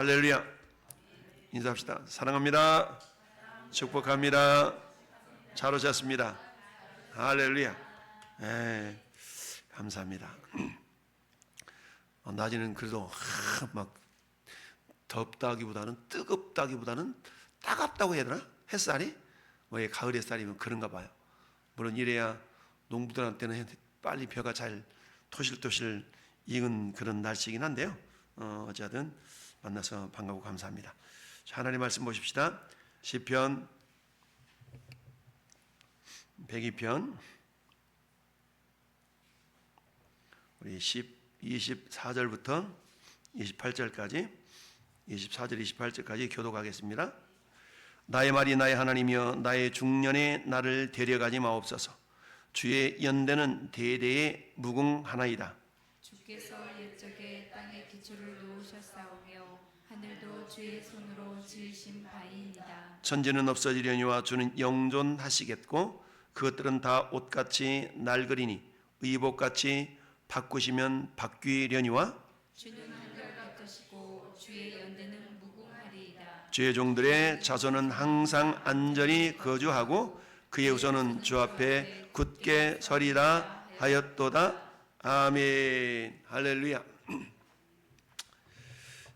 할렐루야. 인사합시다. 사랑합니다. 축복합니다. 잘 오셨습니다. 할렐루야. 감사합니다. 낮에는 그래도 막 덥다기보다는 뜨겁다기보다는 따갑다고 해야 되나? 햇살이? 왜 가을 햇살이면 그런가 봐요. 물론 이래야 농부들한테는 빨리 벼가 잘 토실토실 익은 그런 날씨이긴 한데요. 어쨌든 만나서 반가워 감사합니다. 자, 하나님 말씀 보십시다. 시편 102편 우리 24절부터 28절까지 24절 28절까지 교독하겠습니다. 나의 말이 나의 하나님이여 나의 중년에 나를 데려가지 마옵소서. 주의 연대는 대대에 무궁하나이다. 주께서 옛적에 땅에 기초를 놓으셨사오며 하늘도 주의 손으로 지으신 바이니이다. 천지는 없어지려니와 주는 영존하시겠고 그것들은 다 옷같이 낡으리니 의복같이 바꾸시면 바뀌려니와 주는 한결같으시고 주의 연대는 무궁하리이다. 주의 종들의 자손은 항상 안전히 거주하고 그의 후손은 주 앞에 굳게 서리라 하였도다. 아멘. 할렐루야.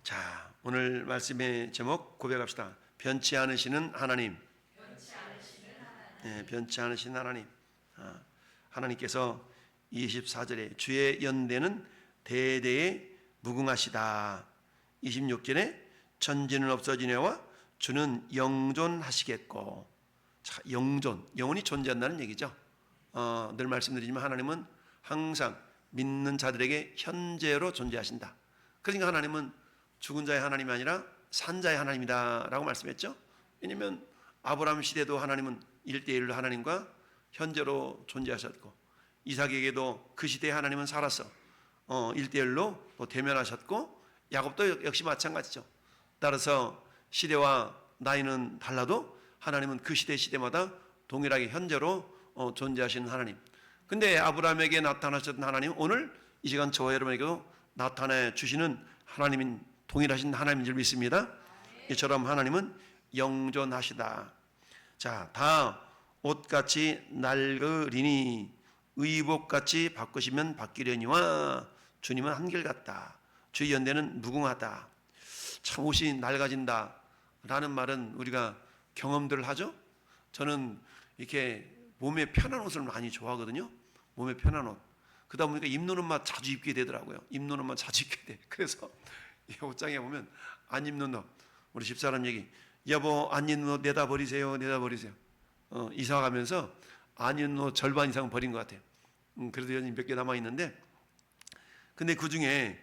자, 오늘 말씀의 제목 고백합시다. 변치 않으시는 하나님. 변치 않으신 하나님. 하나님께서 24절에 주의 연대는 대대에 무궁하시다. 26절에 천지는 없어지려와 주는 영존하시겠고. 자, 영존, 영원히 존재한다는 얘기죠. 늘 말씀드리지만 하나님은 항상 믿는 자들에게 현재로 존재하신다. 그러니까 하나님은 죽은 자의 하나님이 아니라 산 자의 하나님이다 라고 말씀했죠. 왜냐하면 아브라함 시대도 하나님은 1대1로 하나님과 현재로 존재하셨고 이삭에게도 그 시대의 하나님은 살아서 1대1로 또 대면하셨고 야곱도 역시 마찬가지죠. 따라서 시대와 나이는 달라도 하나님은 그 시대마다 동일하게 현재로 존재하시는 하나님. 근데 아브라함에게 나타나셨던 하나님 오늘 이 시간 저와 여러분에게도 나타내 주시는 하나님인 동일하신 하나님인 줄 믿습니다. 이처럼 하나님은 영존하시다. 자, 다 옷같이 낡으리니 의복같이 바꾸시면 바뀌려니와 주님은 한결같다. 주의 연대는 무궁하다. 참 옷이 낡아진다 라는 말은 우리가 경험들을 하죠. 저는 이렇게 몸에 편한 옷을 많이 좋아하거든요. 몸에 편한 옷. 그러다 보니까 입는 옷만 자주 입게 되더라고요. 입는 옷만 자주 입게 돼. 그래서 이 옷장에 보면 안 입는 옷. 우리 집사람 얘기. 여보 안 입는 옷 내다 버리세요. 내다 버리세요. 이사 가면서 안 입는 옷 절반 이상 버린 것 같아요. 그래도 여전히 몇 개 남아 있는데 근데 그 중에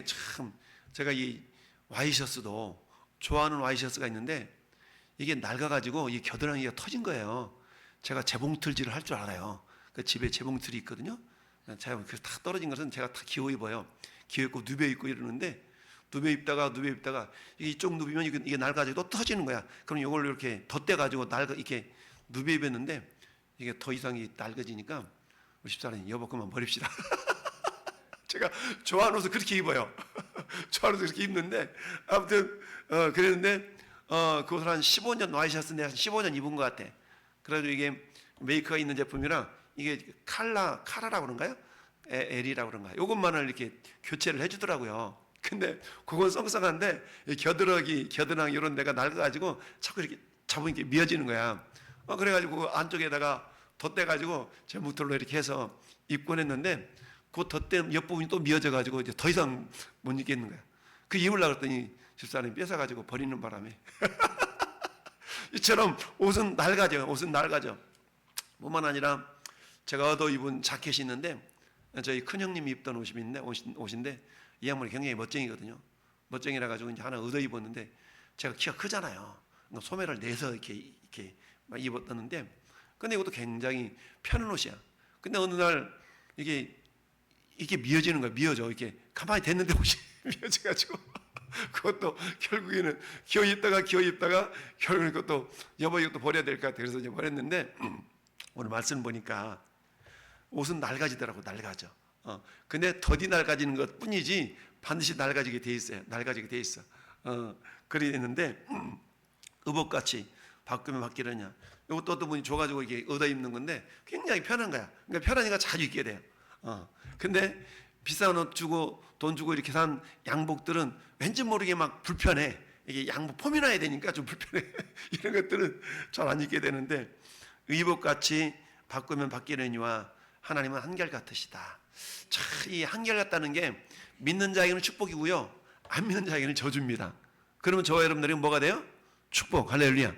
참 제가 이 와이셔츠도 좋아하는 와이셔츠가 있는데 이게 낡아가지고 이 겨드랑이가 터진 거예요. 제가 재봉틀질을 할 줄 알아요. 그 집에 재봉틀이 있거든요. 제가 그래서 탁 떨어진 것은 제가 다 기워 입어요. 기워 입고 누벼 입고 이러는데 누벼 입다가 이쪽 누비면 이게 낡아지고 또 터지는 거야. 그럼 이걸 이렇게 덧대가지고 이렇게 누벼 입었는데 이게 더 이상 낡아지니까 우리 집사람이 여보 그만 버립시다. 제가 좋아하는 옷을 그렇게 입어요. 좋아하는 옷을 그렇게 입는데 아무튼 그랬는데 그것을 한 15년 와이셔츠인데 한 15년 입은 것 같아. 그래가지고 이게 메이커가 있는 제품이라 이게 카라라고 그런가요? L이라고 그런가요? 이것만을 이렇게 교체를 해주더라고요. 근데 그건 썽썽한데 겨드랑이 이런 데가 낡아가지고 자꾸 이렇게 잡으니까 미어지는 거야. 그래가지고 안쪽에다가 덧대가지고 제 무털로 이렇게 해서 입곤 했는데 그 덧대 옆부분이 또 미어져가지고 이제 더 이상 못 입겠는 거야. 그 입으려고 했더니 집사람이 뺏어가지고 버리는 바람에 이처럼 옷은 낡아져. 뿐만 아니라 제가 얻어 입은 자켓이 있는데 저희 큰형님이 입던 옷인데 이 양반이 굉장히 멋쟁이거든요. 멋쟁이라 가지고 이제 하나 얻어 입었는데 제가 키가 크잖아요. 소매를 내서 이렇게 막 입었는데 근데 이것도 굉장히 편한 옷이야. 근데 어느 날 이게 미어지는 거야. 미어져. 이렇게 가만히 됐는데 옷이 미어져가지고 그것도 결국에는 기어 입다가 결국에는 그것도 여보 이것도 버려야 될 것 같아. 그래서 이제 버렸는데 오늘 말씀 보니까 옷은 낡아지더라고. 낡아져. 근데 더디 낡아지는 것 뿐이지 반드시 낡아지게 돼 있어요. 낡아지게 돼 있어. 그리 있는데 의복같이 바꾸면 바뀌느냐. 이것도 어떤 분이 줘가지고 이게 얻어 입는 건데 굉장히 편한 거야. 그러니까 편하니까 자주 입게 돼요. 근데 비싼 옷 주고 돈 주고 이렇게 산 양복들은 왠지 모르게 막 불편해. 이게 양복 폼이 나야 되니까 좀 불편해. 이런 것들은 잘 안 입게 되는데 의복같이 바꾸면 바뀌느니와 하나님은 한결같으시다. 참, 이 한결같다는 게 믿는 자에게는 축복이고요, 안 믿는 자에게는 저주입니다. 그러면 저와 여러분들이 뭐가 돼요? 축복. 할렐루야.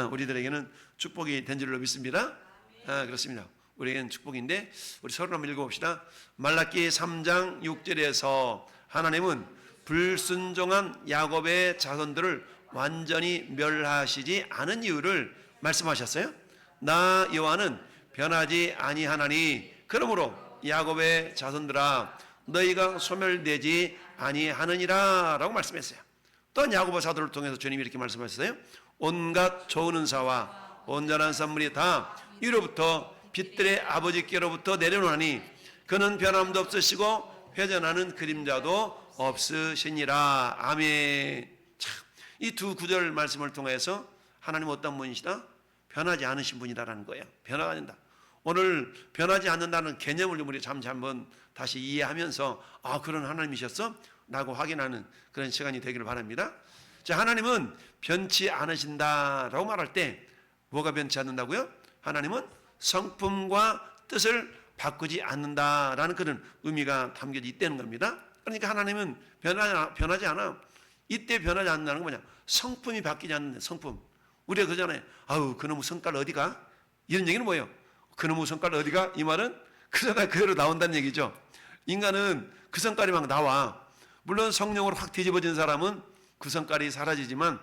우리들에게는 축복이 된 줄로 믿습니다. 그렇습니다. 우리에게는 축복인데 우리 서로 한번 읽어봅시다. 말라기 3장 6절에서 하나님은 불순종한 야곱의 자손들을 완전히 멸하시지 않은 이유를 말씀하셨어요. 나 여호와는 변하지 아니하나니 그러므로 야곱의 자손들아 너희가 소멸되지 아니하느니라 라고 말씀했어요. 또한 야곱의 자손을 통해서 주님이 이렇게 말씀하셨어요. 온갖 좋은 은사와 온전한 선물이 다 위로부터 빛들의 아버지께로부터 내려오나니 그는 변함도 없으시고 회전하는 그림자도 없으시니라. 아멘. 이 두 구절 말씀을 통해서 하나님은 어떤 분이시다? 변하지 않으신 분이라는 거예요. 변화가 된다. 오늘 변하지 않는다는 개념을 우리 잠시 한번 다시 이해하면서 그런 하나님이셨어? 라고 확인하는 그런 시간이 되기를 바랍니다. 자, 하나님은 변치 않으신다라고 말할 때 뭐가 변치 않는다고요? 하나님은 성품과 뜻을 바꾸지 않는다라는 그런 의미가 담겨져 있다는 겁니다. 그러니까 하나님은 변하지 않아. 이때 변하지 않는다는 건 뭐냐? 성품이 바뀌지 않는 성품. 우리가 그러잖아요. 아우 그놈의 성깔 어디가? 이런 얘기는 뭐예요? 그놈의 성깔 어디가? 이 말은 그러다 그대로 나온다는 얘기죠. 인간은 그 성깔이 막 나와. 물론 성령으로 확 뒤집어진 사람은 그 성깔이 사라지지만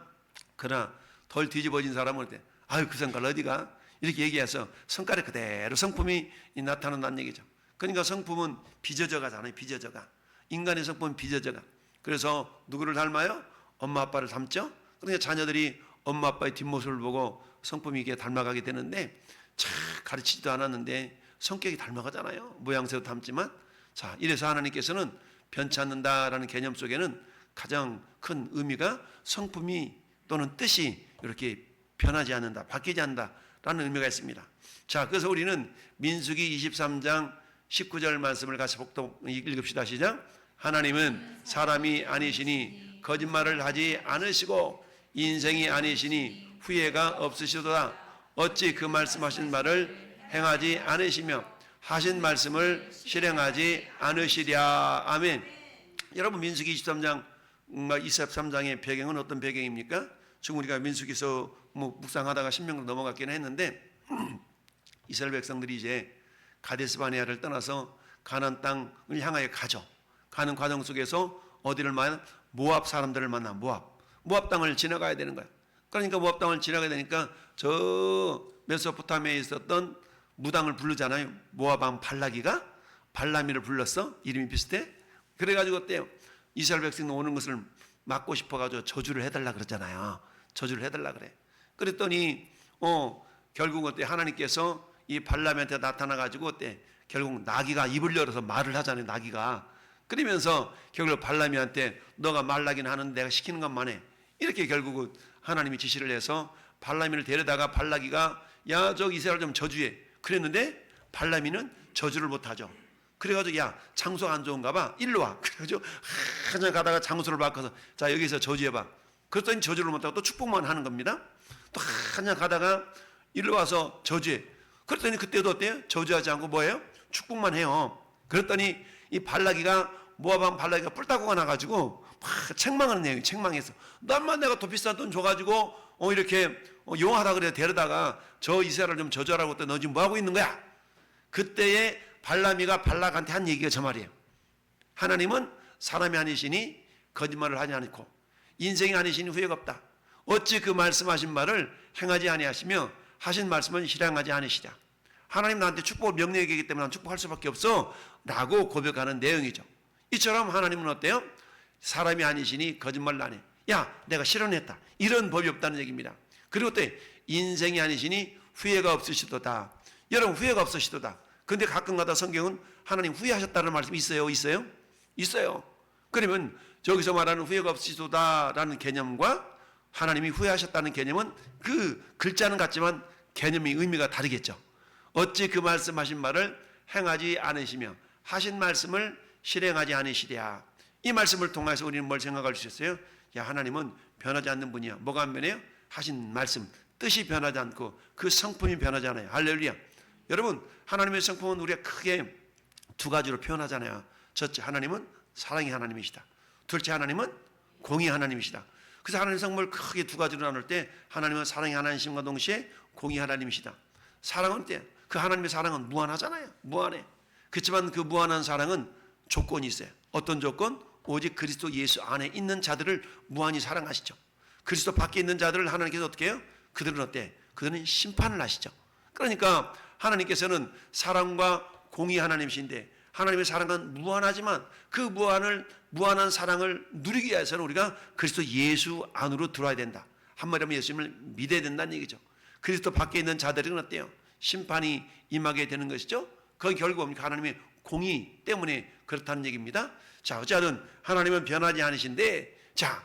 그러나 덜 뒤집어진 사람은 어때? 아유 그 성깔 어디가? 이렇게 얘기해서 성깔이 그대로 성품이 나타난다는 얘기죠. 그러니까 성품은 빚어져가잖아요. 빚어져가. 인간의 성품은 빚어져가. 그래서 누구를 닮아요? 엄마 아빠를 닮죠. 그러니까 자녀들이 엄마 아빠의 뒷모습을 보고 성품이 이게 닮아가게 되는데 참 가르치지도 않았는데 성격이 닮아가잖아요. 모양새도 닮지만. 자, 이래서 하나님께서는 변치 않는다라는 개념 속에는 가장 큰 의미가 성품이 또는 뜻이 이렇게 변하지 않는다, 바뀌지 않는다라는 의미가 있습니다. 자, 그래서 우리는 민수기 23장 19절 말씀을 같이 복독 읽읍시다. 시작. 하나님은 사람이 아니시니 거짓말을 하지 않으시고 인생이 아니시니 후회가 없으시도다. 어찌 그 말씀하신 말을 행하지 않으시며 하신 말씀을 실행하지 않으시랴. 아멘. 여러분 민수기 23장의 배경은 어떤 배경입니까? 지금 우리가 민수기서 묵상하다가 신명으로 넘어갔긴 했는데 이스라엘 백성들이 이제 가데스 바네아를 떠나서 가나안 땅을 향하여 가죠. 가는 과정 속에서 어디를 만나? 모압 사람들을 만나. 모압 땅을 지나가야 되는 거야. 그러니까 모압 땅을 지나가야 되니까 저 메소포타미아에 있었던 무당을 부르잖아요. 모압 왕 발라기가 발라미를 불렀어. 이름이 비슷해. 그래가지고 어때요? 이스라엘 백성이 오는 것을 막고 싶어가지고 저주를 해달라 그러잖아요. 저주를 해달라 그래. 그랬더니 결국 어때? 하나님께서 이 발람한테 나타나가지고 어때? 결국 나귀가 입을 열어서 말을 하잖아요. 나귀가. 그러면서 결국 발람이한테 너가 말라긴 하는데 내가 시키는 것만 해. 이렇게 결국은 하나님이 지시를 해서 발람이를 데려다가 발라기가 야 저 이스라엘 좀 저주해. 그랬는데 발람이는 저주를 못하죠. 그래가지고 야 장소가 안 좋은가 봐. 일로 와. 그래가지고 한참 가다가 장소를 바꿔서 자 여기서 저주해봐. 그랬더니 저주를 못하고 또 축복만 하는 겁니다. 또 한참 가다가 일로 와서 저주해. 그랬더니 그때도 어때요? 저주하지 않고 뭐예요? 축복만 해요. 그랬더니 이 발라기가 모압왕 발라기가 뿔따구가 나가지고 막 책망하는 내용이 책망해서 너만 내가 더 비싼 돈 줘가지고 이렇게 용하다 그래 데려다가 저 이스라엘 좀 저주하라고 했더니 너 지금 뭐하고 있는 거야? 그때에 발람이가 발락한테 한 얘기가 저 말이에요. 하나님은 사람이 아니시니 거짓말을 하지 않고 인생이 아니시니 후회가 없다. 어찌 그 말씀하신 말을 행하지 아니하시며 하신 말씀은 실행하지 않으시랴. 하나님 나한테 축복을 명령하기 때문에 난 축복할 수밖에 없어 라고 고백하는 내용이죠. 이처럼 하나님은 어때요? 사람이 아니시니 거짓말을 안 해. 야 내가 실현했다. 이런 법이 없다는 얘기입니다. 그리고 또 인생이 아니시니 후회가 없으시도다. 여러분 후회가 없으시도다. 근데 가끔가다 성경은 하나님 후회하셨다는 말씀이 있어요? 있어요? 있어요. 그러면 저기서 말하는 후회가 없으시도다라는 개념과 하나님이 후회하셨다는 개념은 그 글자는 같지만 개념이 의미가 다르겠죠. 어찌 그 말씀하신 말을 행하지 않으시며 하신 말씀을 실행하지 않으시랴. 이 말씀을 통해서 우리는 뭘 생각할 수 있어요? 야, 하나님은 변하지 않는 분이야. 뭐가 안 변해요? 하신 말씀, 뜻이 변하지 않고 그 성품이 변하지 않아요. 할렐루야. 여러분, 하나님의 성품은 우리가 크게 두 가지로 표현하잖아요. 첫째, 하나님은 사랑의 하나님이시다. 둘째, 하나님은 공의 하나님이시다. 그래서 하나님의 성품을 크게 두 가지로 나눌 때 하나님은 사랑의 하나님이심과 동시에 공의 하나님이시다. 사랑은 때 그 하나님의 사랑은 무한하잖아요. 무한해. 그렇지만 그 무한한 사랑은 조건이 있어요. 어떤 조건? 오직 그리스도 예수 안에 있는 자들을 무한히 사랑하시죠. 그리스도 밖에 있는 자들을 하나님께서 어떻게 해요? 그들은 어때? 그들은 심판을 하시죠. 그러니까 하나님께서는 사랑과 공의 하나님이신데 하나님의 사랑은 무한하지만 그 무한한 사랑을 누리기 위해서는 우리가 그리스도 예수 안으로 들어와야 된다. 한마디로 하면 예수님을 믿어야 된다는 얘기죠. 그리스도 밖에 있는 자들은 어때요? 심판이 임하게 되는 것이죠. 그건 결국 뭡니까? 하나님의 공의 때문에 그렇다는 얘기입니다. 자, 어쨌든 하나님은 변하지 않으신데, 자,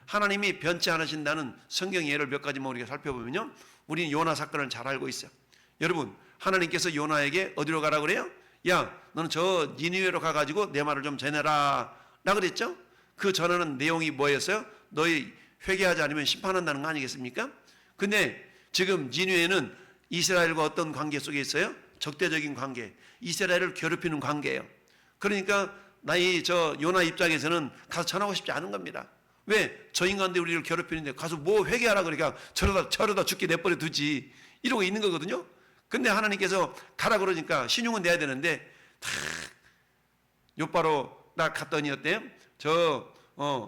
하나님이 변치 않으신다는 성경 예를 몇 가지만 우리가 살펴보면요, 우리는 요나 사건을 잘 알고 있어요. 여러분, 하나님께서 요나에게 어디로 가라 그래요? 야, 너는 저 니느웨로 가가지고 내 말을 좀 전해라 라 그랬죠. 그 전하는 내용이 뭐였어요? 너희 회개하지 않으면 심판한다는 거 아니겠습니까? 근데 지금 니느웨는 이스라엘과 어떤 관계 속에 있어요? 적대적인 관계, 이스라엘을 괴롭히는 관계예요. 그러니까 나의 저 요나 입장에서는 가서 전하고 싶지 않은 겁니다. 왜? 저 인간들이 우리를 괴롭히는데 가서 뭐 회개하라 그러니까 저러다 죽게 내버려 두지 이러고 있는 거거든요. 근데 하나님께서 가라 그러니까 신용은 내야 되는데 탁 요바로 나 갔더니 어때요?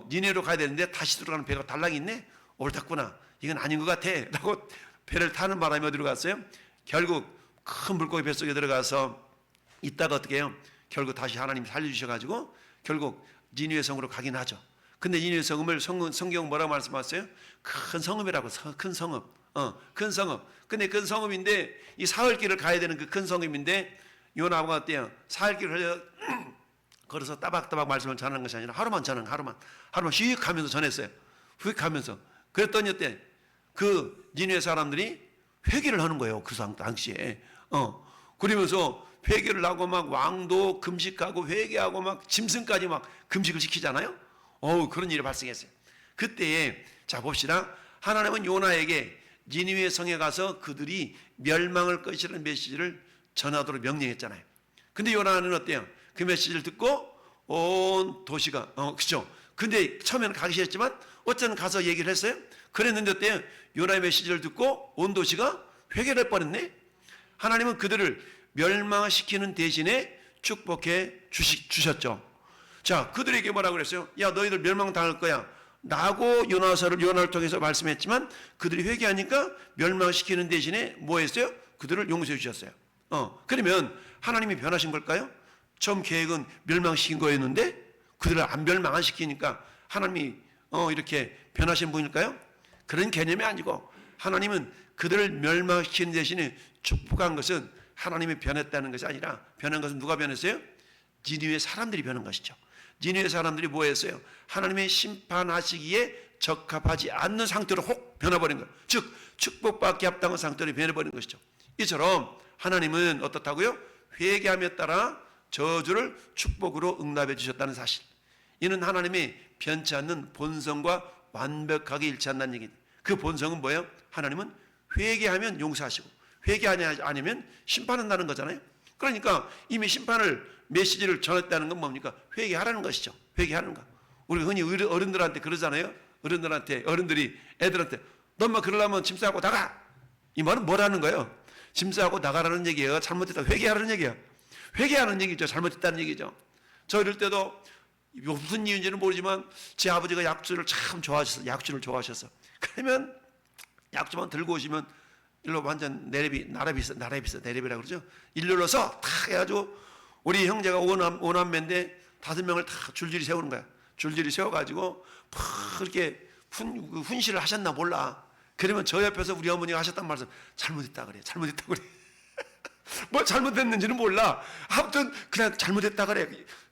니네로 가야 되는데 다시 들어가는 배가 달랑이 있네. 옳았구나. 이건 아닌 것 같아 라고 배를 타는 바람에 어디로 갔어요? 결국 큰 물고기 뱃속에 들어가서 있다가 어떻게 해요? 결국 다시 하나님 살려주셔가지고 결국 니느웨 성으로 가긴 하죠. 근데 니느웨 성읍을 성경 뭐라고 말씀하셨어요? 큰 성읍이라고. 큰 성읍. 큰 성읍. 근데 큰 성읍인데 이 사흘길을 가야 되는 그 큰 성읍인데 요나가 어때요? 사흘길을 걸어서 따박따박 말씀을 전하는 것이 아니라 하루만 휙 하면서 전했어요. 휙 하면서. 그랬더니 어때? 그 니느웨 사람들이 회개를 하는 거예요. 그 당시에. 그러면서 회개를 하고 막 왕도 금식하고 회개하고 막 짐승까지 막 금식을 시키잖아요. 그런 일이 발생했어요. 그때에 자 봅시다. 하나님은 요나에게 니느웨 성에 가서 그들이 멸망할 것이라는 메시지를 전하도록 명령했잖아요. 근데 요나는 어때요? 그 메시지를 듣고 온 도시가 그죠? 근데 처음에는 가기 싫었지만 어쨌든 가서 얘기를 했어요. 그랬는데 어때요? 요나의 메시지를 듣고 온 도시가 회개를 해버렸네. 하나님은 그들을 멸망시키는 대신에 축복해 주셨죠. 자, 그들에게 뭐라고 그랬어요? 야, 너희들 멸망당할 거야 라고 요나를 통해서 말씀했지만 그들이 회개하니까 멸망시키는 대신에 뭐 했어요? 그들을 용서해 주셨어요. 그러면 하나님이 변하신 걸까요? 처음 계획은 멸망시킨 거였는데 그들을 안 멸망 안 시키니까 하나님이 이렇게 변하신 분일까요? 그런 개념이 아니고 하나님은 그들을 멸망시키는 대신에 축복한 것은 하나님이 변했다는 것이 아니라 변한 것은 누가 변했어요? 니느웨 사람들이 변한 것이죠. 니느웨 사람들이 뭐 했어요? 하나님의 심판하시기에 적합하지 않는 상태로 혹 변해버린 거예요. 즉 축복받기 합당한 상태로 변해버린 것이죠. 이처럼 하나님은 어떻다고요? 회개함에 따라 저주를 축복으로 응답해 주셨다는 사실. 이는 하나님의 변치 않는 본성과 완벽하게 일치한다는 얘기입니다. 그 본성은 뭐예요? 하나님은 회개하면 용서하시고 회개하지 않으면 심판한다는 거잖아요. 그러니까 이미 심판을 메시지를 전했다는 건 뭡니까? 회개하라는 것이죠. 회개하는 거. 우리가 흔히 어른들한테 그러잖아요. 어른들이 애들한테 너 엄마 그러려면 짐 싸고 나가. 이 말은 뭐라는 거예요? 짐 싸고 나가라는 얘기예요. 잘못했다 회개하라는 얘기예요. 회개하는 얘기죠. 잘못했다는 얘기죠. 저 이럴 때도 무슨 이유인지는 모르지만 제 아버지가 약주를 참 좋아하셨어. 약주를 좋아하셨어. 그러면 약주만 들고 오시면 일로 완전 내레비라 그러죠. 일렬로서 탁 해가지고 우리 형제가 오남매인데 5명을 다 줄줄이 세우는 거야. 줄줄이 세워가지고 이렇게 훈시를 하셨나 몰라. 그러면 저 옆에서 우리 어머니가 하셨단 말씀 잘못했다 그래. 뭘 잘못했는지는 몰라. 아무튼 그냥 잘못했다 그래.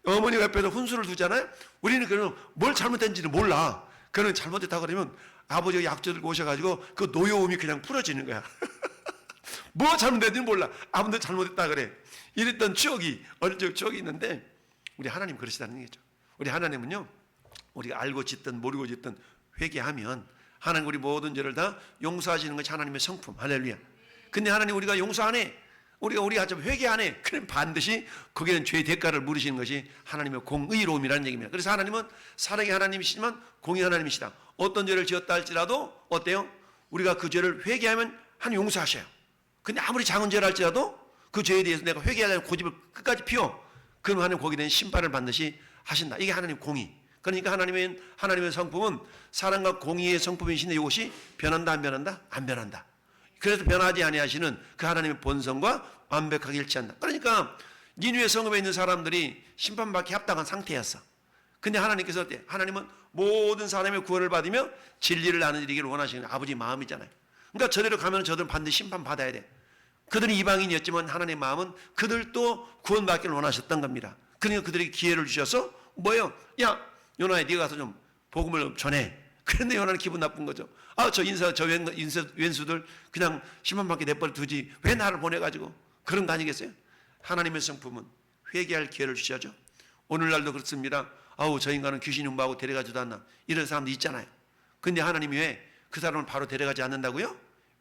어머니 옆에서 훈수를 두잖아요. 우리는 그러면 뭘 잘못했는지는 몰라. 그는 잘못했다고 그러면 아버지가 약주 들고 오셔가지고 그 노여움이 그냥 풀어지는 거야. 뭐 잘못했는지 몰라. 아무도 잘못했다 그래. 이랬던 추억이, 어릴 적 추억이 있는데, 우리 하나님 그러시다는 얘기죠. 우리 하나님은요, 우리가 알고 짓든 모르고 짓든 회개하면 하나님 우리 모든 죄를 다 용서하시는 것이 하나님의 성품. 할렐루야. 근데 하나님 우리가 용서 안 해. 우리가 좀 회개 안 해. 그럼 반드시 거기는 죄의 대가를 물으시는 것이 하나님의 공의로움이라는 얘기입니다. 그래서 하나님은 사랑의 하나님이시지만 공의 하나님이시다. 어떤 죄를 지었다 할지라도 어때요? 우리가 그 죄를 회개하면 하나님 용서하셔요. 근데 아무리 작은 죄를 할지라도 그 죄에 대해서 내가 회개하려는 고집을 끝까지 피워. 그럼 하나님 거기에 대한 심판을 반드시 하신다. 이게 하나님 공의. 그러니까 하나님의 성품은 사랑과 공의의 성품이신데 이것이 변한다 안 변한다? 안 변한다. 그래서 변하지 아니하시는 그 하나님의 본성과 완벽하게 일치한다. 그러니까 니느웨 성읍에 있는 사람들이 심판받기 합당한 상태였어. 근데 하나님께서 어때? 하나님은 모든 사람의 구원을 받으며 진리를 아는 일이기를 원하시는 아버지 마음이잖아요. 그러니까 저대로 가면 저들은 반드시 심판받아야 돼. 그들은 이방인이었지만 하나님의 마음은 그들도 구원받기를 원하셨던 겁니다. 그러니까 그들에게 기회를 주셔서 뭐예요? 야 요나야 네가 가서 좀 복음을 전해. 그런데 요나는 기분 나쁜 거죠. 저 왼수들 그냥 심판받게 내버려 두지 왜 나를 보내가지고. 그런 거 아니겠어요? 하나님의 성품은 회개할 기회를 주셔야죠. 오늘날도 그렇습니다. 저 인간은 귀신 흉보하고 데려가지도 않나. 이런 사람도 있잖아요. 근데 하나님이 왜 그 사람을 바로 데려가지 않는다고요?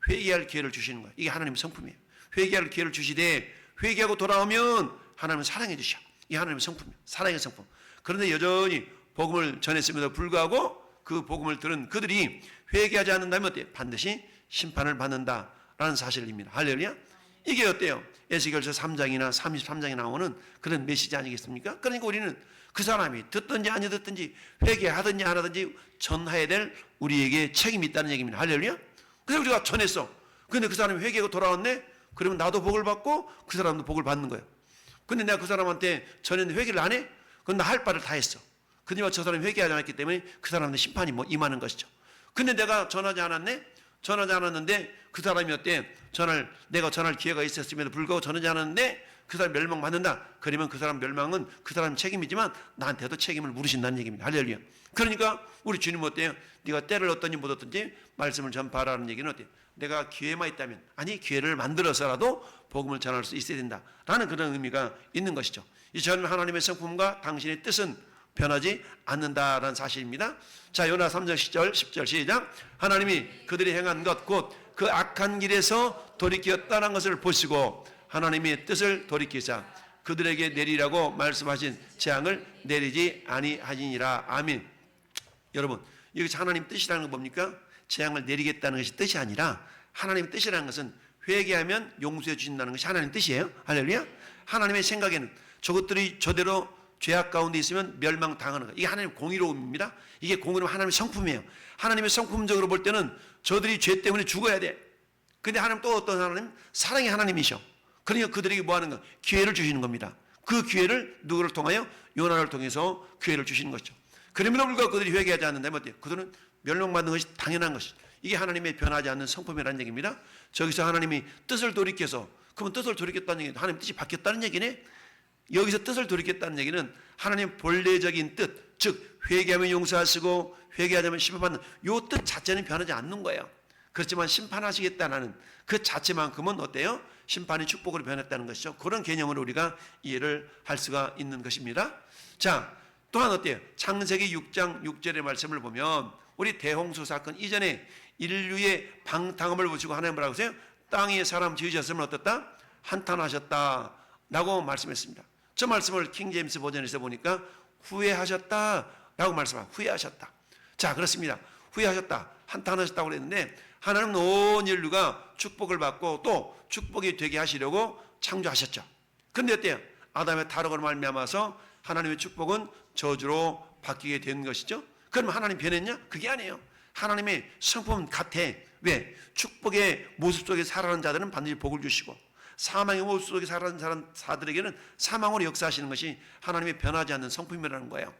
회개할 기회를 주시는 거예요. 이게 하나님의 성품이에요. 회개할 기회를 주시되 회개하고 돌아오면 하나님은 사랑해 주셔. 이게 하나님의 성품이에요. 사랑의 성품. 그런데 여전히 복음을 전했음에도 불구하고 그 복음을 들은 그들이 회개하지 않는다면 어때요? 반드시 심판을 받는다라는 사실입니다. 할렐루야. 이게 어때요? 에스겔서 3장이나 33장에 나오는 그런 메시지 아니겠습니까? 그러니까 우리는 그 사람이 듣든지 아니 듣든지 회개하든지 안 하든지 전해야 될 우리에게 책임이 있다는 얘기입니다. 할렐루야. 그래서 우리가 전했어. 근데 그 사람이 회개하고 돌아왔네? 그러면 나도 복을 받고 그 사람도 복을 받는 거예요. 근데 내가 그 사람한테 전했는데 회개를 안 해? 그건 나 할 바를 다 했어. 근데 저 사람이 회개하지 않았기 때문에 그 사람한테 심판이 임하는 것이죠. 근데 내가 전하지 않았네? 전하지 않았는데 그 사람이 어때? 내가 전할 기회가 있었음에도 불구하고 전하지 않았는데 그 사람 멸망받는다. 그러면 그 사람 멸망은 그 사람 책임이지만 나한테도 책임을 물으신다는 얘기입니다. 할렐루야. 그러니까 우리 주님은 어때요? 네가 때를 얻든지 못 얻든지 말씀을 전파하라는 얘기는 어때요? 내가 기회만 있다면, 아니 기회를 만들어서라도 복음을 전할 수 있어야 된다라는 그런 의미가 있는 것이죠. 이 전 하나님의 성품과 당신의 뜻은 변하지 않는다라는 사실입니다. 자, 요나 3장 10절 시작. 하나님이 그들이 행한 것 곧 그 악한 길에서 돌이켰다는 것을 보시고 하나님의 뜻을 돌이키사 그들에게 내리라고 말씀하신 재앙을 내리지 아니하시니라. 아멘. 여러분, 여기서 하나님 뜻이라는 건 뭡니까? 재앙을 내리겠다는 것이 뜻이 아니라 하나님의 뜻이라는 것은 회개하면 용서해 주신다는 것이 하나님의 뜻이에요. 할렐루야. 하나님의 생각에는 저것들이 저대로 죄악 가운데 있으면 멸망당하는 거예요. 이게 하나님의 공의로움입니다. 이게 공의로움 하나님의 성품이에요. 하나님의 성품적으로 볼 때는 저들이 죄 때문에 죽어야 돼. 근데 하나님 또 어떤 하나님? 사랑의 하나님이셔. 그러니까 그들에게 뭐 하는 거? 기회를 주시는 겁니다. 그 기회를 누구를 통하여? 요나를 통해서 기회를 주시는 것이죠. 그럼에도 불구하고 그들이 회개하지 않는다면 어때요? 그들은 멸망받는 것이 당연한 것이죠. 이게 하나님의 변하지 않는 성품이라는 얘기입니다. 저기서 하나님이 뜻을 돌이켜서, 그러면 뜻을 돌이켰다는 얘기는 하나님 뜻이 바뀌었다는 얘기네. 여기서 뜻을 돌이켰다는 얘기는 하나님 본래적인 뜻, 즉 회개하면 용서하시고 회개하자면 심판받는 이 뜻 자체는 변하지 않는 거예요. 그렇지만 심판하시겠다는 그 자체만큼은 어때요? 심판이 축복으로 변했다는 것이죠. 그런 개념으로 우리가 이해를 할 수가 있는 것입니다. 자, 또한 어때요? 창세기 6장 6절의 말씀을 보면 우리 대홍수 사건 이전에 인류의 방탕함을 보시고 하나님 뭐라고 하세요? 땅 위에 사람 지으셨으면 어떻다? 한탄하셨다 라고 말씀했습니다. 저 말씀을 킹제임스 버전에서 보니까 후회하셨다라고 말씀합니다. 후회하셨다. 자, 그렇습니다. 후회하셨다, 한탄하셨다고 그랬는데 하나님은 온 인류가 축복을 받고 또 축복이 되게 하시려고 창조하셨죠. 그런데 어때요? 아담의 타락으로 말미암아서 하나님의 축복은 저주로 바뀌게 된 것이죠. 그럼 하나님 변했냐? 그게 아니에요. 하나님의 성품은 같아. 왜? 축복의 모습 속에 살아가는 자들은 반드시 복을 주시고 사망의 모습 속에 살아가는 자들에게는 사망으로 역사하시는 것이 하나님의 변하지 않는 성품이라는 거예요.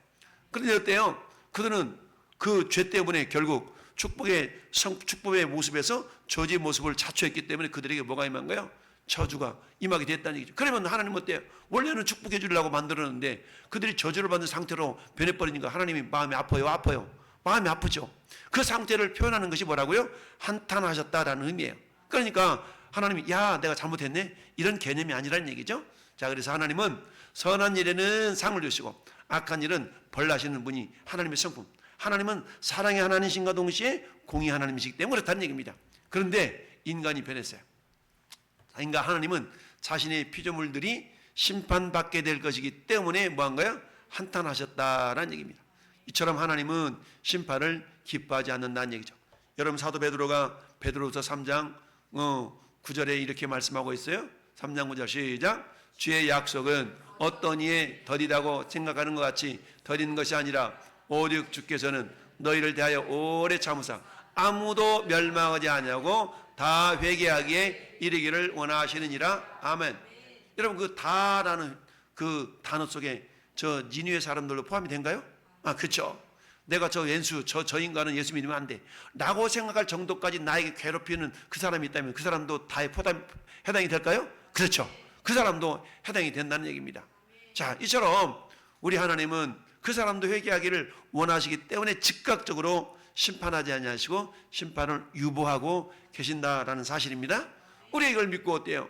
그런데 어때요? 그들은 그 죄 때문에 결국 축복의 모습에서 저주의 모습을 자초했기 때문에 그들에게 뭐가 임한 거예요? 저주가 임하게 됐다는 얘기죠. 그러면 하나님 어때요? 원래는 축복해 주려고 만들었는데 그들이 저주를 받는 상태로 변해버리니까 하나님이 마음이 아파요. 마음이 아프죠. 그 상태를 표현하는 것이 뭐라고요? 한탄하셨다라는 의미예요. 그러니까 하나님이 야 내가 잘못했네 이런 개념이 아니라는 얘기죠. 자, 그래서 하나님은 선한 일에는 상을 주시고 악한 일은 벌나시는 분이 하나님의 성품. 하나님은 사랑의 하나님이신가 동시에 공의 하나님이시기 때문에 그렇다는 얘기입니다. 그런데 인간이 변했어요. 그러니까 하나님은 자신의 피조물들이 심판받게 될 것이기 때문에 뭐한가요? 한탄하셨다라는 얘기입니다. 이처럼 하나님은 심판을 기뻐하지 않는다는 얘기죠. 여러분 사도 베드로가 베드로서 3장 9절에 이렇게 말씀하고 있어요. 3장 9절 시작. 주의 약속은 어떤 이에 더디다고 생각하는 것 같이 더디는 것이 아니라 오직 주께서는 너희를 대하여 오래 참으사 아무도 멸망하지 아니하고 다 회개하기에 이르기를 원하시느니라. 아멘. 여러분 그 다라는 그 단어 속에 저 니느웨 사람들도 포함이 된가요? 그렇죠. 내가 저 왼수 저 인간은 예수 믿으면 안 돼 라고 생각할 정도까지 나에게 괴롭히는 그 사람이 있다면 그 사람도 다에 해당이 될까요? 그렇죠. 그 사람도 해당이 된다는 얘기입니다. 자, 이처럼 우리 하나님은 그 사람도 회개하기를 원하시기 때문에 즉각적으로 심판하지 아니하시고 심판을 유보하고 계신다라는 사실입니다. 우리가 이걸 믿고 어때요?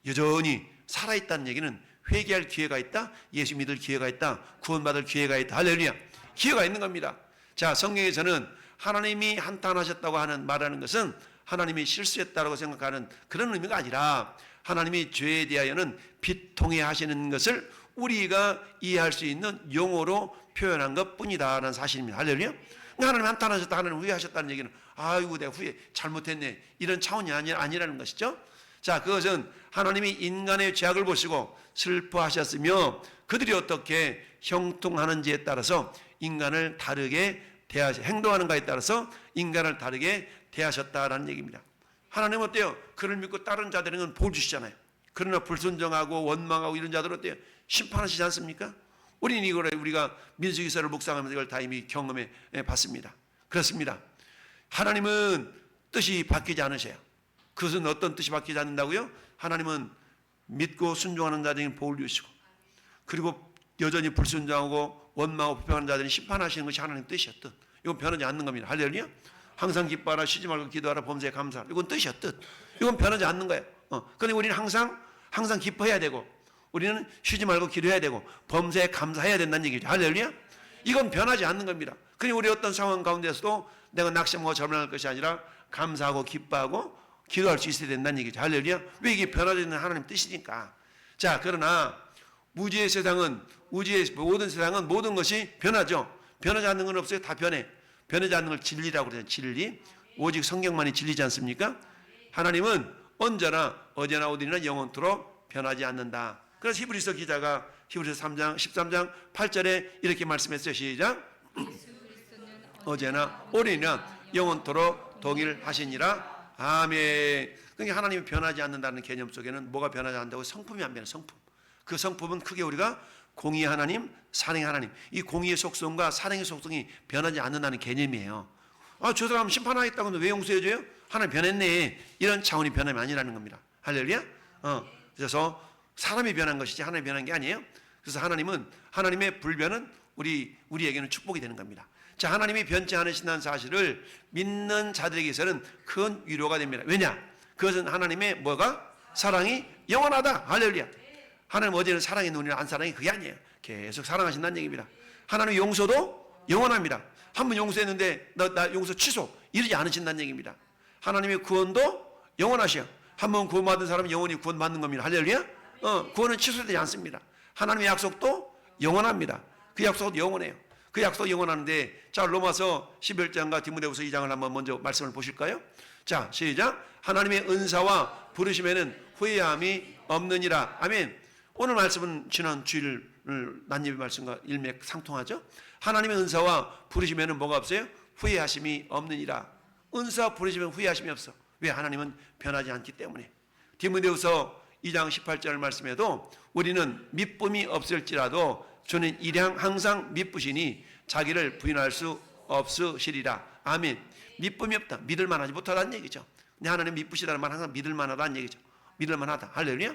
여전히 살아있다는 얘기는 회개할 기회가 있다, 예수 믿을 기회가 있다, 구원받을 기회가 있다. 할렐루야. 기회가 있는 겁니다. 자, 성경에서는 하나님이 한탄하셨다고 말하는 것은 하나님이 실수했다고 생각하는 그런 의미가 아니라 하나님이 죄에 대하여는 비통해 하시는 것을 우리가 이해할 수 있는 용어로 표현한 것 뿐이다라는 사실입니다. 할렐루야. 하나님 한탄하셨다, 하나님 후회하셨다는 얘기는 아이고 내가 잘못했네 이런 차원이 아니라는 것이죠. 자, 그것은 하나님이 인간의 죄악을 보시고 슬퍼하셨으며 그들이 어떻게 형통하는지에 따라서 인간을 다르게 행동하는가에 따라서 인간을 다르게 대하셨다라는 얘기입니다. 하나님은 어때요? 그를 믿고 다른 자들에게는 복 주시잖아요. 그러나 불순종하고 원망하고 이런 자들은 어때요? 심판하시지 않습니까? 우리는 이걸 우리가 민수기서를 묵상하면서 이걸 다 이미 경험해 봤습니다. 그렇습니다. 하나님은 뜻이 바뀌지 않으셔요. 그것은 어떤 뜻이 바뀌지 않는다고요? 하나님은 믿고 순종하는 자들에게 복을 주시고 그리고 여전히 불순종하고 원망하고 불평하는 자들은 심판하시는 것이 하나님의 뜻이야. 뜻. 이건 변하지 않는 겁니다. 할렐루야. 항상 기뻐하라, 쉬지 말고 기도하라, 범사에 감사하라. 이건 뜻이야. 뜻. 이건 변하지 않는 거예요. 그런데 우리는 항상 기뻐해야 되고 우리는 쉬지 말고 기도해야 되고 범사에 감사해야 된다는 얘기죠. 할렐루야. 이건 변하지 않는 겁니다. 그러니 우리 어떤 상황 가운데서도 내가 낙심하고 절망할 것이 아니라 감사하고 기뻐하고 기도할 수 있어야 된다는 얘기죠. 할렐루야. 왜 이게 변하지 않는 하나님 뜻이니까. 자, 그러나 우주의 세상은 모든 세상은 모든 것이 변하죠. 변하지 않는 건 없어요. 다 변해. 변하지 않는 걸 진리라고 그러잖아요. 진리. 오직 성경만이 진리지 않습니까? 하나님은 언제나 어제나 오늘이나 영원토록 변하지 않는다. 그래서 히브리서 기자가 히브리서 3장 13장 8절에 이렇게 말씀했어요. 시작. 어제나 오늘이나 영원토록 동일하시니라. 아멘. 그러니까 하나님이 변하지 않는다는 개념 속에는 뭐가 변하지 않는다고? 성품이 안 변해. 성품. 그 성품은 크게 우리가 공의 하나님, 사랑의 하나님, 이 공의의 속성과 사랑의 속성이 변하지 않는다는 개념이에요. 저 사람 심판하겠다고 하는데 왜 용서해줘요? 하나님 변했네. 이런 차원이 변함이 아니라는 겁니다. 할렐루야. 그래서 사람이 변한 것이지 하나님이 변한 게 아니에요. 그래서 하나님은 하나님의 불변은 우리에게는 축복이 되는 겁니다. 자, 하나님이 변치 않으신다는 사실을 믿는 자들에게서는 큰 위로가 됩니다. 왜냐? 그것은 하나님의 뭐가? 사랑이 영원하다. 할렐루야. 하나님 어제는 사랑의 눈이나 안 사랑이 그게 아니에요. 계속 사랑하신다는 얘기입니다. 하나님 용서도 영원합니다. 한 번 용서했는데 나 용서 취소 이러지 않으신다는 얘기입니다. 하나님의 구원도 영원하셔. 한 번 구원받은 사람은 영원히 구원받는 겁니다. 할렐루야. 구원은 취소되지 않습니다. 하나님의 약속도 영원합니다. 그 약속도 영원해요. 그 약속도 영원하는데 자, 로마서 11장과 디모데후서 2장을 한번 먼저 말씀을 보실까요? 자, 시작. 하나님의 은사와 부르심에는 후회함이 없느니라. 아멘. 오늘 말씀은 지난 주일 난입의 말씀과 일맥상통하죠. 하나님의 은사와 부르심에는 뭐가 없어요? 후회하심이 없느니라. 은사 부르시면 후회하심이 없어. 왜? 하나님은 변하지 않기 때문에. 디모데후서 2장 18절 말씀에도 우리는 미쁨이 없을지라도 주는 일양 항상 미쁘시니 자기를 부인할 수 없으시리라. 아멘. 미쁨이 없다. 믿을 만하지 못하다는 얘기죠. 근데 하나님 미쁘시다는 말 항상 믿을 만하다는 얘기죠. 믿을만하다. 할렐루야.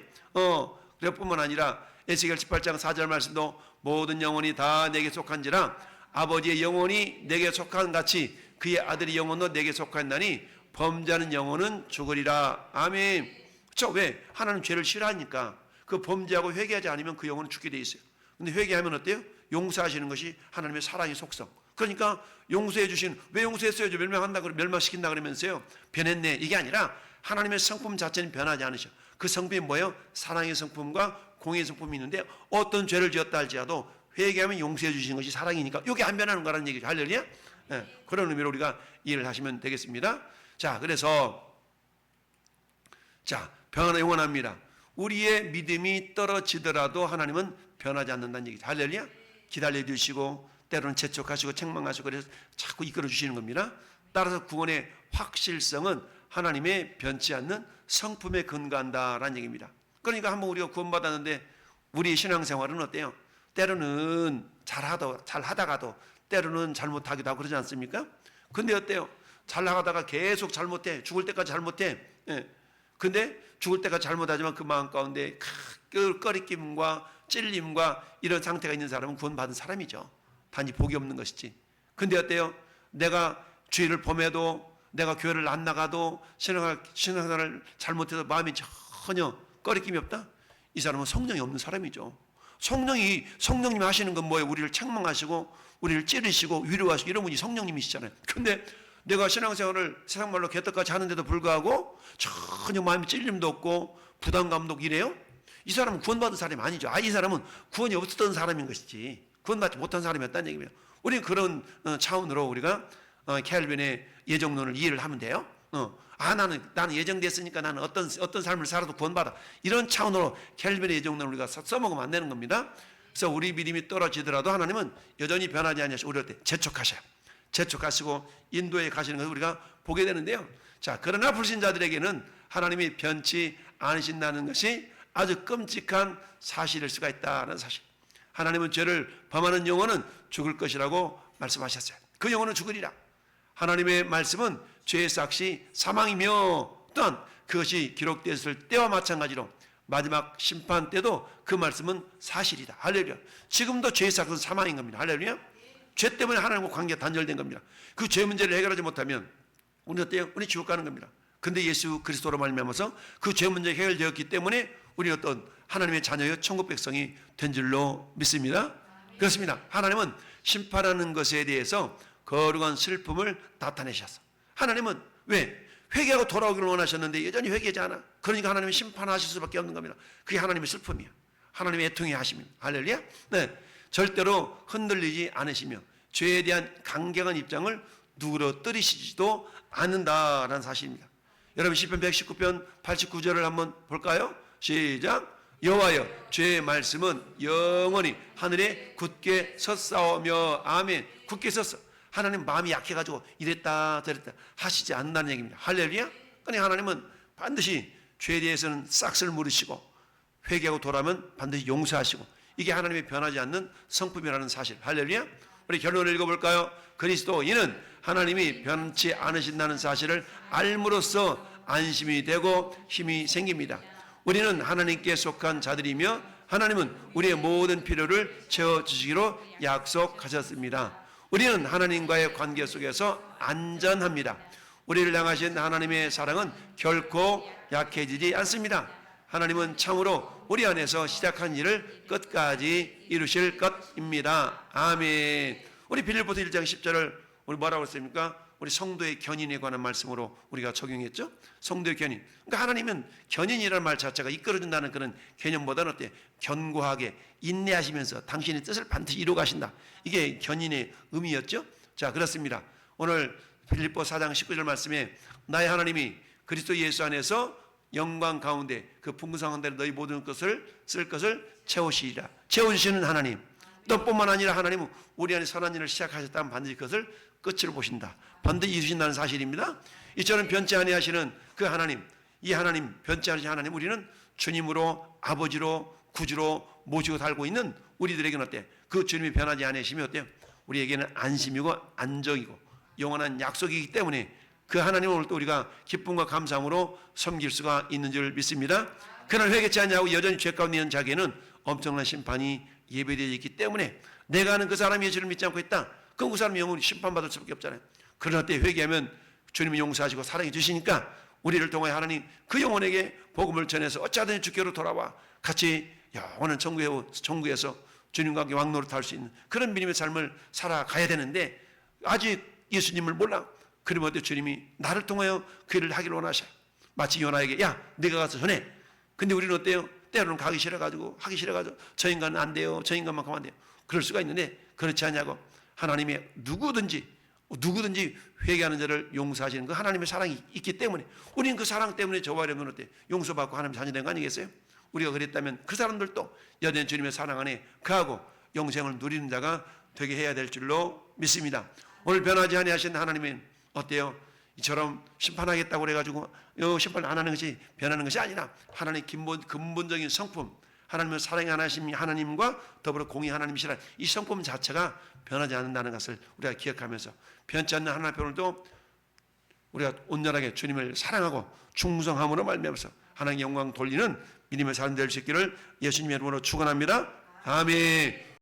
그뿐만 아니라 에스겔 18장 4절 말씀도 모든 영혼이 다 내게 속한지라 아버지의 영혼이 내게 속한 같이 그의 아들의 영혼도 내게 속한다니 범죄하는 영혼은 죽으리라. 아멘. 그렇죠? 왜? 하나님 죄를 싫어하니까 그 범죄하고 회개하지 않으면 그 영혼은 죽게 돼 있어요. 근데 회개하면 어때요? 용서하시는 것이 하나님의 사랑의 속성. 그러니까 용서해 주신, 왜 용서했어요? 멸망시킨다 그러면서요. 변했네. 이게 아니라 하나님의 성품 자체는 변하지 않으셔. 그 성품이 뭐예요? 사랑의 성품과 공의의 성품이 있는데 어떤 죄를 지었다 할지라도 회개하면 용서해 주시는 것이 사랑이니까 이게 안 변하는 거라는 얘기죠. 할렐루야? 네, 그런 의미로 우리가 이해를 하시면 되겠습니다. 자, 그래서 변화 영원합니다. 우리의 믿음이 떨어지더라도 하나님은 변하지 않는다는 얘기죠. 할렐루야? 기다려 주시고 때로는 재촉하시고 책망하시고 그래서 자꾸 이끌어 주시는 겁니다. 따라서 구원의 확실성은 하나님의 변치 않는 성품에 근거한다라는 얘기입니다. 그러니까 한번 우리가 구원받았는데 우리의 신앙생활은 어때요? 때로는 잘하다가도 때로는 잘못하기도 하고 그러지 않습니까? 근데 어때요? 잘나가다가 계속 잘못해. 죽을 때까지 잘못해. 예. 근데 죽을 때까지 잘못하지만 그 마음 가운데 꺼리낌과 찔림과 이런 상태가 있는 사람은 구원받은 사람이죠. 단지 복이 없는 것이지. 근데 어때요? 내가 죄를 범해도 내가 교회를 안 나가도 신앙생활을 잘못해도 마음이 전혀 꺼리낌이 없다? 이 사람은 성령이 없는 사람이죠. 성령님이 하시는 건 뭐예요? 우리를 책망하시고 우리를 찌르시고 위로하시고 이런 분이 성령님이시잖아요. 근데 내가 신앙생활을 세상 말로 개떡같이 하는데도 불구하고 전혀 마음에 찔림도 없고 부담감도 없고 이래요? 이 사람은 구원받은 사람이 아니죠. 이 사람은 구원이 없었던 사람인 것이지 구원받지 못한 사람이었다는 얘기입니다. 우리는 그런 차원으로 우리가 켈빈의 예정론을 이해를 하면 돼요. 나는 예정됐으니까 나는 어떤 삶을 살아도 구원받아. 이런 차원으로 켈빈의 예정론을 우리가 써먹으면 안 되는 겁니다. 그래서 우리 믿음이 떨어지더라도 하나님은 여전히 변하지 않으시고 우리할 때 재촉하셔요. 재촉하시고 인도에 가시는 것을 우리가 보게 되는데요. 자, 그러나 불신자들에게는 하나님이 변치 않으신다는 것이 아주 끔찍한 사실일 수가 있다는 사실. 하나님은 죄를 범하는 영혼은 죽을 것이라고 말씀하셨어요. 그 영혼은 죽으리라. 하나님의 말씀은 죄의 삭시 사망이며 또한 그것이 기록되었을 때와 마찬가지로 마지막 심판 때도 그 말씀은 사실이다. 할렐루야. 지금도 죄의 삭은 사망인 겁니다. 할렐루야. 죄 때문에 하나님과 관계가 단절된 겁니다. 그 죄 문제를 해결하지 못하면 우리 어때요? 우리 지옥 가는 겁니다. 근데 예수 그리스도로 말미암아서 그 죄 문제가 해결되었기 때문에 우리 어떤 하나님의 자녀의 천국 백성이 된 줄로 믿습니다. 그렇습니다. 하나님은 심판하는 것에 대해서 거룩한 슬픔을 나타내셨어. 하나님은 왜? 회개하고 돌아오기를 원하셨는데 여전히 회개하지 않아. 그러니까 하나님은 심판하실 수밖에 없는 겁니다. 그게 하나님의 슬픔이야. 하나님의 애통의 하심입니다. 할렐루야. 네, 절대로 흔들리지 않으시며 죄에 대한 강경한 입장을 누그러뜨리시지도 않는다라는 사실입니다. 여러분 시편 119편 89절을 한번 볼까요? 시작. 여호와여 죄의 말씀은 영원히 하늘에 굳게 섰사오며 아멘. 굳게 섰어. 하나님 마음이 약해가지고 이랬다 저랬다 하시지 않는다는 얘기입니다. 할렐루야. 그러니 하나님은 반드시 죄에 대해서는 싹쓸 물으시고 회개하고 돌아오면 반드시 용서하시고 이게 하나님의 변하지 않는 성품이라는 사실. 할렐루야. 우리 결론을 읽어볼까요? 그리스도인은 하나님이 변치 않으신다는 사실을 알므로써 안심이 되고 힘이 생깁니다. 우리는 하나님께 속한 자들이며 하나님은 우리의 모든 필요를 채워주시기로 약속하셨습니다. 우리는 하나님과의 관계 속에서 안전합니다. 우리를 향하신 하나님의 사랑은 결코 약해지지 않습니다. 하나님은 참으로 우리 안에서 시작한 일을 끝까지 이루실 것입니다. 아멘. 우리 빌립보서 1장 10절을 우리 뭐라고 했습니까? 우리 성도의 견인에 관한 말씀으로 우리가 적용했죠. 성도의 견인. 그러니까 하나님은 견인이라는 말 자체가 이끌어준다는 그런 개념보다는 어때? 견고하게 인내하시면서 당신의 뜻을 반드시 이루어 가신다. 이게 견인의 의미였죠. 자, 그렇습니다. 오늘 빌립보 4장 19절 말씀에 나의 하나님이 그리스도 예수 안에서 영광 가운데 그 풍성한 가운데 너희 모든 것을 쓸 것을 채우시리라. 채워주시는 하나님. 또 뿐만 아니라 하나님은 우리 안에 선한 일을 시작하셨다면 반드시 그것을 끝을 보신다. 반드시 이루신다는 사실입니다. 이처럼 변치 아니하시는 그 하나님, 이 하나님, 변치 않으신 하나님, 우리는 주님으로 아버지로 구주로 모시고 살고 있는 우리들에게는 어때? 그 주님이 변하지 않으시면 어때요? 우리에게는 안심이고 안정이고 영원한 약속이기 때문에 그 하나님을 오늘 또 우리가 기쁨과 감사함으로 섬길 수가 있는 줄 믿습니다. 그러나 회개치 않냐고 여전히 죄 가운데 있는 자에게는 엄청난 심판이 예배되어 있기 때문에 내가 아는 그 사람이 예수를 믿지 않고 있다. 그럼 그 사람이 영원히 심판받을 수밖에 없잖아요. 그러나 때 회개하면 주님이 용서하시고 사랑해 주시니까 우리를 통하여 하나님 그 영혼에게 복음을 전해서 어찌하든지 주께로 돌아와 같이 영원한 천국에서 주님과 함께 왕노릇할 수 있는 그런 믿음의 삶을 살아가야 되는데 아직 예수님을 몰라. 그러면 어때 주님이 나를 통하여 그 일을 하기를 원하셔요. 마치 요나에게 야 네가 가서 전해. 근데 우리는 어때요? 때로는 가기 싫어가지고 하기 싫어가지고 저 인간은 안 돼요. 저 인간만큼 안 돼요. 그럴 수가 있는데 그렇지 않냐고 하나님이 누구든지 회개하는 자를 용서하시는 그 하나님의 사랑이 있기 때문에 우리는 그 사랑 때문에 저와 여러분 어때 용서받고 하나님 자녀된 거 아니겠어요? 우리가 그랬다면 그 사람들도 여전히 주님의 사랑 안에 거하고 영생을 누리는 자가 되게 해야 될 줄로 믿습니다. 오늘 변하지 아니하신 하나님은 어때요? 이처럼 심판하겠다고 그래가지고 심판 안 하는 것이 변하는 것이 아니라 하나님의 근본적인 성품 하나님의 사랑의 하나님과 더불어 공의 하나님이시라 이 성품 자체가 변하지 않는다는 것을 우리가 기억하면서 변치 않는 하나님 앞에 오늘도 우리가 온전하게 주님을 사랑하고 충성함으로 말미암아서 하나님의 영광 돌리는 믿음의 사람 될 수 있기를 예수님의 이름으로 축원합니다. 아멘.